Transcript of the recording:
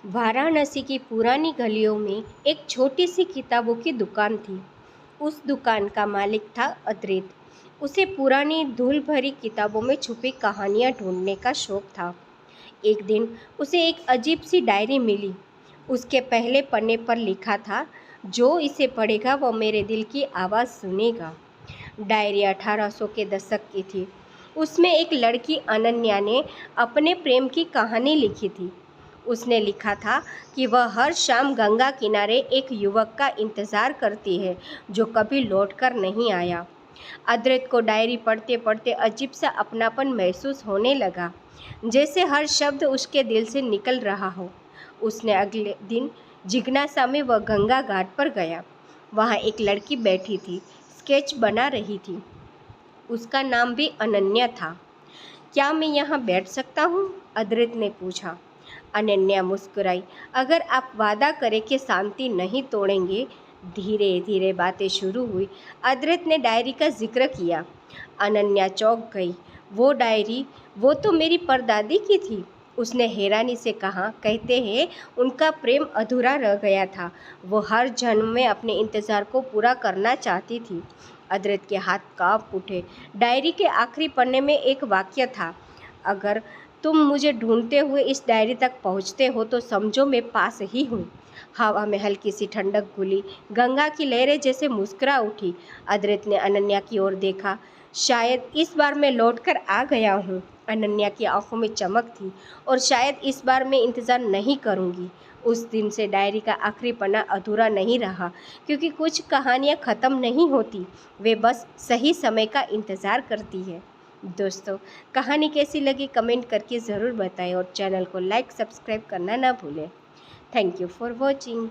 वाराणसी की पुरानी गलियों में एक छोटी सी किताबों की दुकान थी। उस दुकान का मालिक था अद्रित। उसे पुरानी धूल भरी किताबों में छुपी कहानियां ढूंढने का शौक था। एक दिन उसे एक अजीब सी डायरी मिली। उसके पहले पन्ने पर लिखा था, जो इसे पढ़ेगा वो मेरे दिल की आवाज़ सुनेगा। डायरी 1800 के दशक की थी। उसमें एक लड़की अनन्या ने अपने प्रेम की कहानी लिखी थी। उसने लिखा था कि वह हर शाम गंगा किनारे एक युवक का इंतज़ार करती है जो कभी लौटकर नहीं आया। अद्रित को डायरी पढ़ते पढ़ते अजीब सा अपनापन महसूस होने लगा, जैसे हर शब्द उसके दिल से निकल रहा हो। उसने अगले दिन जिज्ञासा में वह गंगा घाट पर गया। वहाँ एक लड़की बैठी थी, स्केच बना रही थी। उसका नाम भी अनन्या था। क्या मैं यहाँ बैठ सकता हूँ? अद्रित ने पूछा। अनन्या मुस्कुराई। अगर आप वादा करें कि शांति नहीं तोड़ेंगे। धीरे धीरे बातें शुरू हुई। अद्रित ने डायरी का जिक्र किया। अनन्या चौंक गई। वो डायरी, वो तो मेरी परदादी की थी। उसने हैरानी से कहा। कहते हैं उनका प्रेम अधूरा रह गया था। वो हर जन्म में अपने इंतज़ार को पूरा करना चाहती थी। अद्रित के हाथ कांप उठे। डायरी के आखिरी पन्ने में एक वाक्य था, अगर तुम मुझे ढूंढते हुए इस डायरी तक पहुंचते हो तो समझो मैं पास ही हूँ। हवा में हल्की सी ठंडक घुली। गंगा की लहरें जैसे मुस्कुरा उठी। अद्रित ने अनन्या की ओर देखा। शायद इस बार मैं लौटकर आ गया हूँ। अनन्या की आंखों में चमक थी। और शायद इस बार मैं इंतज़ार नहीं करूँगी। उस दिन से डायरी का आखिरी पन्ना अधूरा नहीं रहा, क्योंकि कुछ कहानियाँ ख़त्म नहीं होती, वे बस सही समय का इंतज़ार करती है। दोस्तों, कहानी कैसी लगी कमेंट करके ज़रूर बताएं और चैनल को लाइक सब्सक्राइब करना ना भूलें। Thank you for watching.